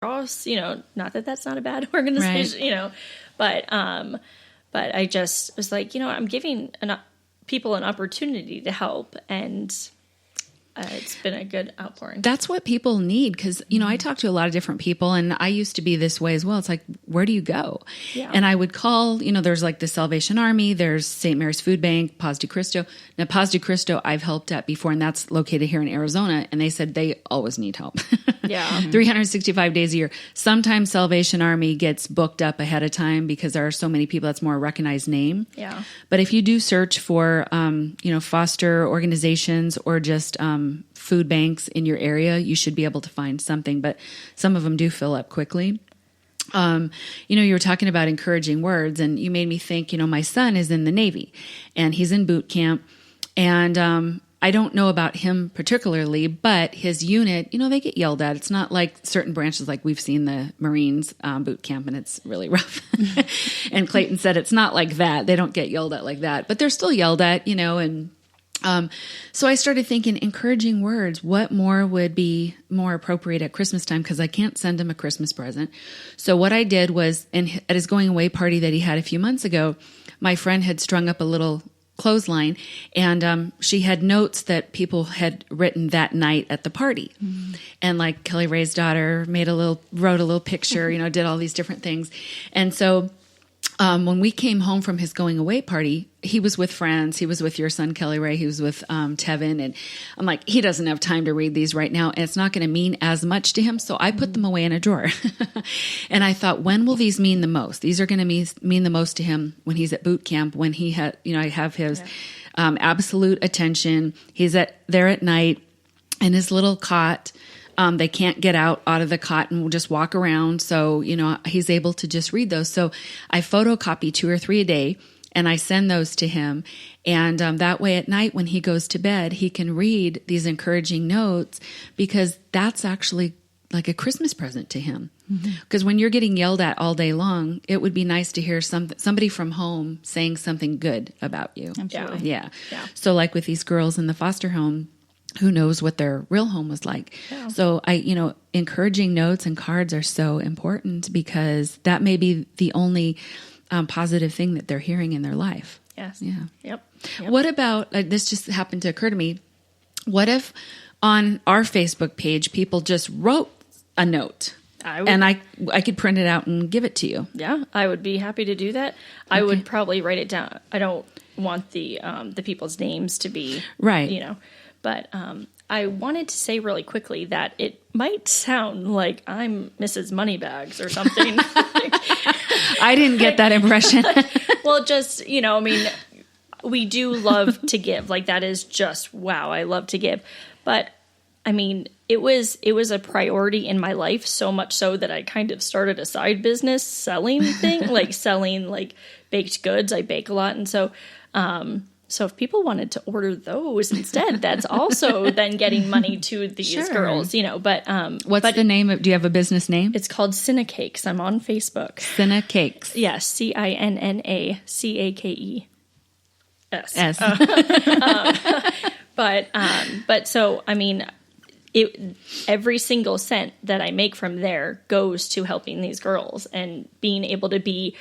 Cross, not that that's not a bad organization, but I just was like, I'm giving people an opportunity to help, and it's been a good outpouring. That's what people need, because, I talk to a lot of different people, and I used to be this way as well. It's like, where do you go? Yeah. And I would call, there's like the Salvation Army, there's St. Mary's Food Bank, Paz de Cristo. Now, Paz de Cristo I've helped at before, and that's located here in Arizona, and they said they always need help. Yeah. 365 days a year. Sometimes Salvation Army gets booked up ahead of time because there are so many people. That's more a recognized name. Yeah. But if you do search for, foster organizations or just food banks in your area, you should be able to find something. But some of them do fill up quickly. You were talking about encouraging words, and you made me think, my son is in the Navy, and he's in boot camp. And I don't know about him particularly, but his unit, they get yelled at. It's not like certain branches, like we've seen the Marines boot camp, and it's really rough. And Clayton said it's not like that. They don't get yelled at like that, but they're still yelled at, and so I started thinking, encouraging words, what more would be more appropriate at Christmas time? Because I can't send him a Christmas present. So what I did was, at his going away party that he had a few months ago, my friend had strung up a little clothesline, and she had notes that people had written that night at the party. Mm-hmm. And like Kelly Ray's daughter wrote a little picture, did all these different things. And so when we came home from his going away party, he was with friends. He was with your son, Kelly Ray. He was with Tevin. And I'm like, he doesn't have time to read these right now, and it's not going to mean as much to him. So I put them away in a drawer. And I thought, when will these mean the most? These are going to mean the most to him when he's at boot camp, when he had, I have his absolute attention. He's there at night in his little cot. They can't get out of the cot and will just walk around. So, he's able to just read those. So I photocopy 2 or 3 a day, and I send those to him. And that way at night when he goes to bed, he can read these encouraging notes, because that's actually like a Christmas present to him. Because when you're getting yelled at all day long, it would be nice to hear somebody from home saying something good about you. Absolutely. Yeah. So like with these girls in the foster home, who knows what their real home was like. Yeah. So encouraging notes and cards are so important, because that may be the only positive thing that they're hearing in their life. Yes. Yeah. Yep. What about, this just happened to occur to me. What if on our Facebook page, people just wrote a note? And I could print it out and give it to you. Yeah, I would be happy to do that. Okay. I would probably write it down. I don't want the people's names to be right. But I wanted to say really quickly that it might sound like I'm Mrs. Moneybags or something. I didn't get that impression. Well, just, we do love to give. Like, that is just, wow, I love to give. But, it was a priority in my life, so much so that I kind of started a side business selling baked goods. I bake a lot. And so... So if people wanted to order those instead, that's also then getting money to these girls, but, what's the name do you have a business name? It's called Cinna Cakes. I'm on Facebook. Cinna Cakes. Yes. CINNACAKES. But so, every single cent that I make from there goes to helping these girls and being able to be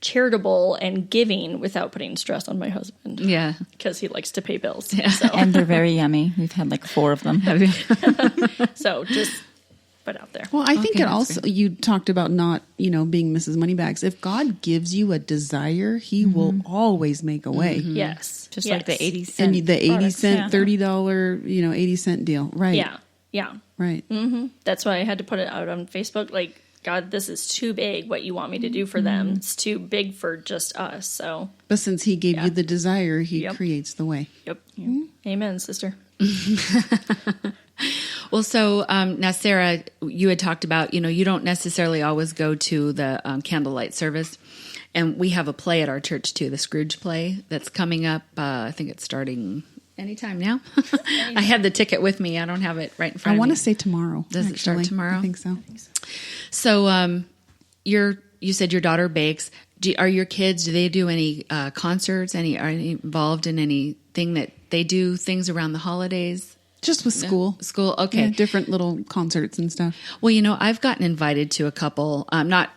charitable and giving without putting stress on my husband. Yeah. Because he likes to pay bills. Yeah. So. And they're very yummy. We've had like 4 of them. So just put out there. Well, I think it also, you talked about not, being Mrs. Moneybags. If God gives you a desire, he will always make a way. Mm-hmm. Yes. Just like the 80 cent. And the 80 products. cent, $30, 80 cent deal. Right. Yeah. Yeah. Right. Mm-hmm. That's why I had to put it out on Facebook. Like, God, this is too big what you want me to do for them. It's too big for just us. So, but since he gave you the desire, he creates the way. Yep. Amen, sister. Well, so now, Sarah, you had talked about, you don't necessarily always go to the candlelight service. And we have a play at our church, too, the Scrooge play that's coming up. I think it's starting anytime now. I had the ticket with me. I don't have it right in front of me. I want to say tomorrow. Does it start tomorrow? I think so. So you said your daughter bakes. Are your kids, do they do any concerts? Are any involved in anything that they do, things around the holidays Just with school. School, okay. Yeah, different little concerts and stuff. Well, I've gotten invited to a couple, not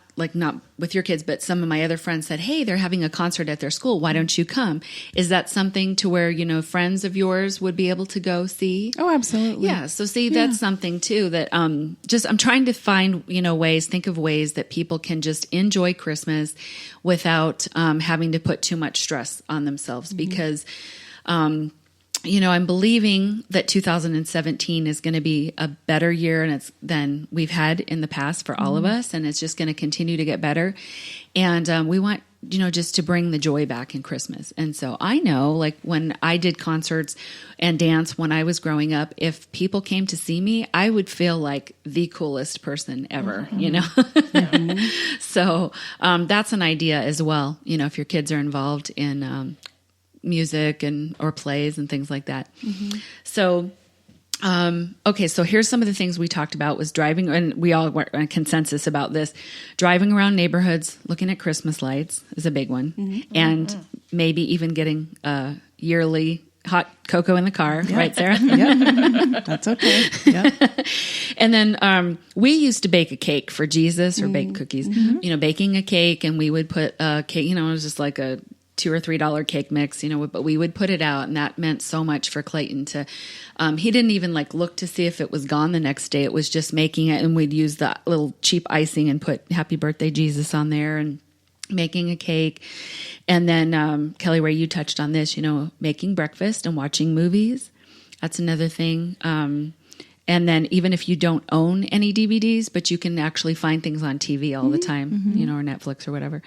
with your kids, but some of my other friends said, hey, they're having a concert at their school. Why don't you come? Is that something to where, friends of yours would be able to go see? Oh, absolutely. Yeah. So see, that's something too that I'm trying to find, think of ways that people can just enjoy Christmas without having to put too much stress on themselves because, I'm believing that 2017 is going to be a better year than we've had in the past for all of us. And it's just going to continue to get better. And we want, just to bring the joy back in Christmas. And so I know, like when I did concerts and dance when I was growing up, if people came to see me, I would feel like the coolest person ever, So that's an idea as well, if your kids are involved in music or plays and things like that. So, okay. So here's some of the things we talked about was driving, and we all were in a consensus about this. Driving around neighborhoods, looking at Christmas lights is a big one. And maybe even getting a yearly hot cocoa in the car, right, Sarah? Yeah, that's okay. Yeah. And then we used to bake a cake for Jesus or bake cookies, baking a cake, and we would put a cake, it was just like a $2 or $3 cake mix, but we would put it out, and that meant so much for Clayton to, he didn't even look to see if it was gone the next day. It was just making it, and we'd use the little cheap icing and put Happy Birthday Jesus on there and making a cake. And then, Kelly Ray, you touched on this, making breakfast and watching movies. That's another thing. And then even if you don't own any DVDs, but you can actually find things on TV all the time, or Netflix or whatever.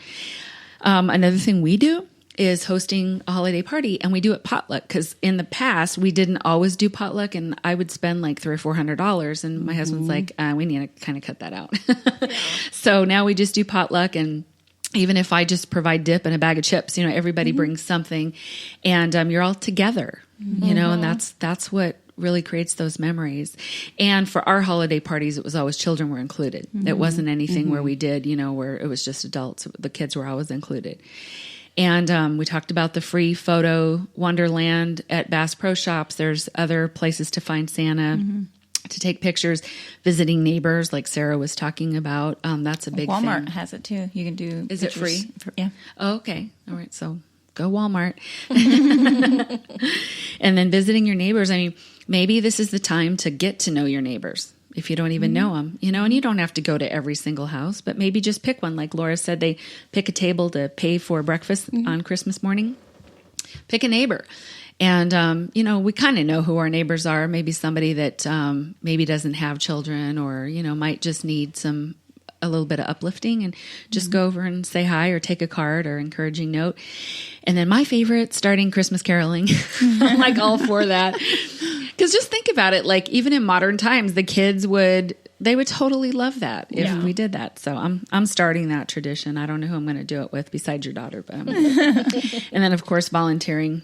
Another thing we do is hosting a holiday party, and we do it potluck because in the past we didn't always do potluck, and I would spend like $300 or $400, and my husband's like, we need to kind of cut that out. So now we just do potluck, and even if I just provide dip and a bag of chips, everybody brings something, and you're all together, and that's what really creates those memories. And for our holiday parties, it was always children were included. It wasn't anything where we did, where it was just adults. The kids were always included. And we talked about the free photo wonderland at Bass Pro Shops. There's other places to find Santa, to take pictures, visiting neighbors like Sarah was talking about. That's a big thing. Walmart has it too. You can do Is it free? Yeah. Oh, okay. All right. So go Walmart. And then visiting your neighbors. I mean, maybe this is the time to get to know your neighbors if you don't even know them, and you don't have to go to every single house, but maybe just pick one. Like Laura said, they pick a table to pay for breakfast on Christmas morning. Pick a neighbor. And, we kind of know who our neighbors are. Maybe somebody that maybe doesn't have children or, might just need a little bit of uplifting, and just go over and say hi or take a card or encouraging note. And then my favorite, starting Christmas caroling. I'm all for that. Because just think about it, even in modern times, the kids would totally love that if we did that. So I'm starting that tradition. I don't know who I'm going to do it with besides your daughter, but and then of course volunteering.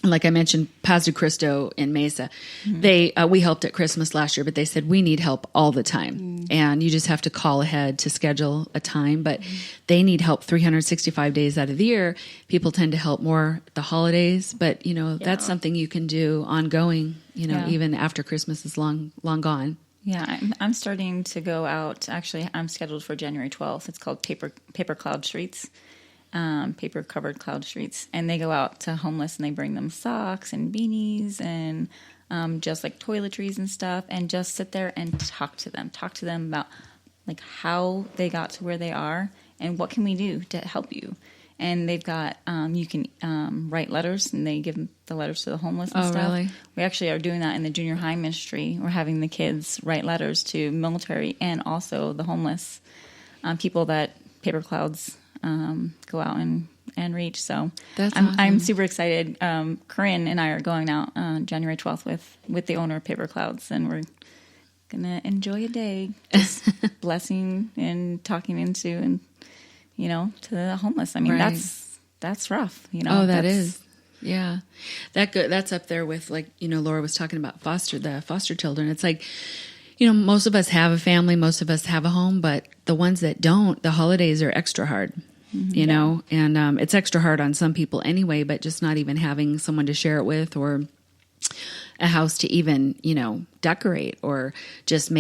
Like I mentioned, Paz de Cristo in Mesa, we helped at Christmas last year, but they said we need help all the time, and you just have to call ahead to schedule a time. But they need help 365 days out of the year. People tend to help more at the holidays, but that's something you can do ongoing. Even after Christmas is long gone. Yeah, I'm starting to go out. Actually, I'm scheduled for January 12th. It's called Paper Cloud Streets. Paper covered cloud streets, and they go out to homeless and they bring them socks and beanies and just like toiletries and stuff, and just sit there and talk to them about how they got to where they are and what can we do to help you. And they've got you can write letters, and they give the letters to the homeless and stuff. Really? We actually are doing that in the junior high ministry. We're having the kids write letters to military and also the homeless people that Paper Clouds go out and reach. So that's I'm awesome. super excited. Corinne and I are going out on January 12th with the owner of Paper Clouds, and we're gonna enjoy a day just blessing and talking into and to the homeless. I mean, Right. that's rough. Oh, that is. Yeah. That's up there with Laura was talking about the foster children. It's most of us have a family, most of us have a home, but the ones that don't, the holidays are extra hard, and it's extra hard on some people anyway, but just not even having someone to share it with or a house to even, decorate or just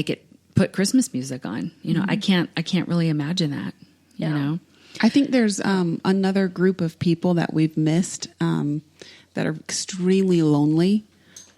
put Christmas music on. I can't really imagine that, Yeah. I think there's another group of people that we've missed that are extremely lonely.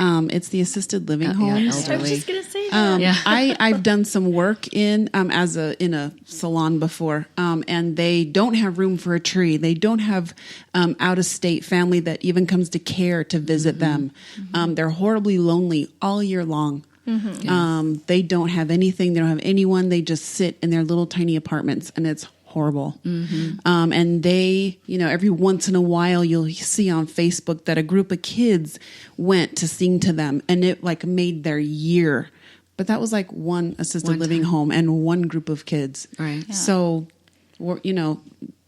It's the assisted living homes. I was just going to say that. I've done some work in a salon before, and they don't have room for a tree. They don't have out of state family that even comes to care to visit them. They're horribly lonely all year long. They don't have anything. They don't have anyone. They just sit in their little tiny apartments, and it's horrible. And they, every once in a while you'll see on Facebook that a group of kids went to sing to them, and it like made their year. But that was like one assisted living home and one group of kids. Right. Yeah. So,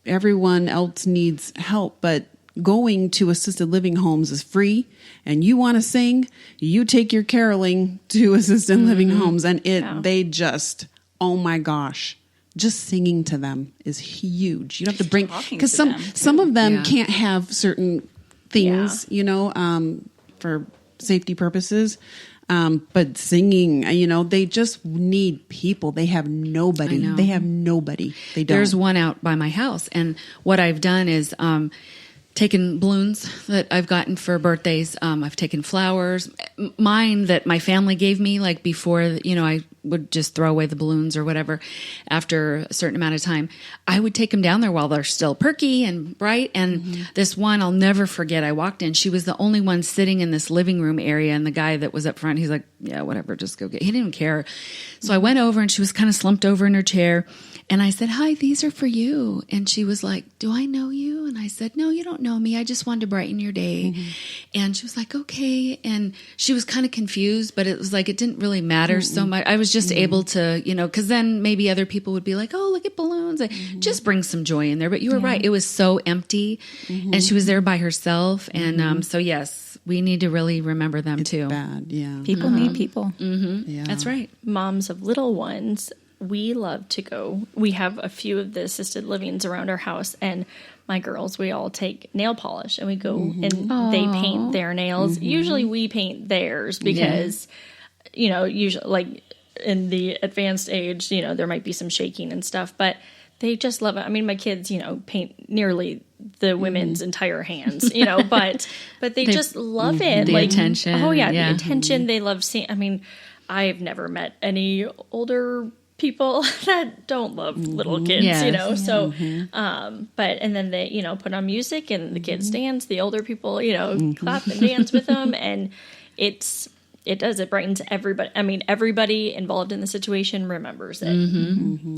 everyone else needs help, but going to assisted living homes is free, and you want to sing, you take your caroling to assisted living homes, and they just, oh my gosh. Just singing to them is huge. You don't have to bring, because some of them can't have certain things, for safety purposes. But singing, they just need people. They have nobody. They have nobody. They don't. There's one out by my house, and what I've done is taken balloons that I've gotten for birthdays. I've taken flowers, mine that my family gave me, like before, I would just throw away the balloons or whatever after a certain amount of time. I would take them down there while they're still perky and bright. And this one I'll never forget. I walked in. She was the only one sitting in this living room area. And the guy that was up front, he's like, yeah, whatever, just go get. He didn't even care. So I went over and she was kind of slumped over in her chair. And I said, hi, these are for you. And she was like, do I know you? And I said, no, you don't know me. I just wanted to brighten your day. And she was like, okay. And she was kind of confused, but it was like, it didn't really matter so much. I was just able to, because then maybe other people would be like, oh, look at balloons. Just bring some joy in there. But you were right. It was so empty. And she was there by herself. And so, yes, we need to really remember them too. Bad, yeah. People need people. Yeah. That's right. Moms of little ones, we love to go. We have a few of the assisted livings around our house, and my girls, we all take nail polish and we go and they paint their nails. Usually we paint theirs because, usually like in the advanced age, there might be some shaking and stuff, but they just love it. I mean, my kids, paint nearly the women's entire hands, but they just love it. The like attention. Oh yeah. The attention. They love seeing, I mean, I've never met any older people that don't love little kids, so, but, and then they, put on music and the kids dance, the older people, clap and dance with them. And it brightens everybody. I mean, everybody involved in the situation remembers it.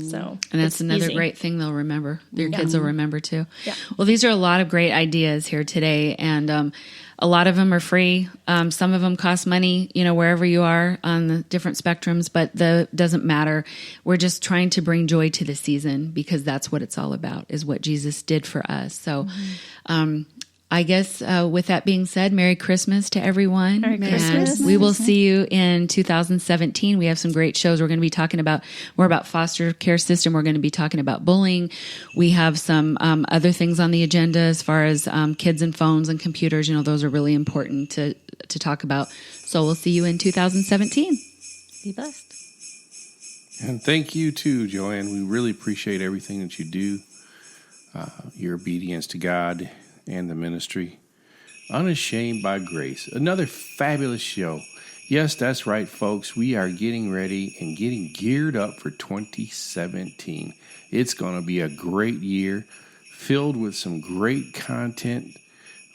So, and that's another easy. great thing they'll remember. Your kids will remember too. Yeah. Well, these are a lot of great ideas here today. And, a lot of them are free. Some of them cost money, wherever you are on the different spectrums, but doesn't matter. We're just trying to bring joy to the season because that's what it's all about, is what Jesus did for us. So, I guess with that being said, Merry Christmas to everyone. Merry Christmas. And we will see you in 2017. We have some great shows. We're going to be talking more about foster care system. We're going to be talking about bullying. We have some other things on the agenda as far as kids and phones and computers. Those are really important to talk about. So we'll see you in 2017. Be blessed. And thank you too, Joanne. We really appreciate everything that you do, your obedience to God and the ministry. Unashamed by Grace. Another fabulous show. Yes, that's right, folks. We are getting ready and getting geared up for 2017. It's going to be a great year filled with some great content.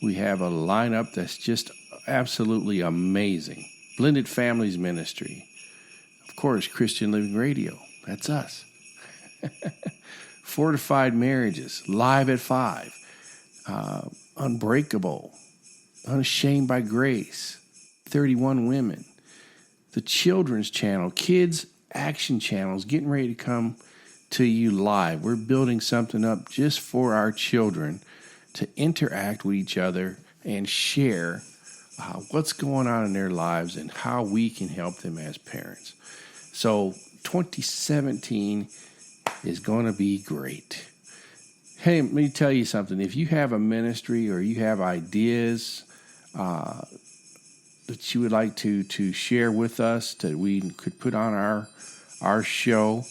We have a lineup that's just absolutely amazing. Blended Families Ministry. Of course, Christian Living Radio. That's us. Fortified Marriages. Live at 5. Unbreakable, Unashamed by Grace, 31 Women, the Children's Channel, Kids Action Channels, getting ready to come to you live. We're building something up just for our children to interact with each other and share what's going on in their lives and how we can help them as parents. So 2017 is going to be great. Hey, let me tell you something. If you have a ministry or you have ideas, that you would like to share with us that we could put on our show,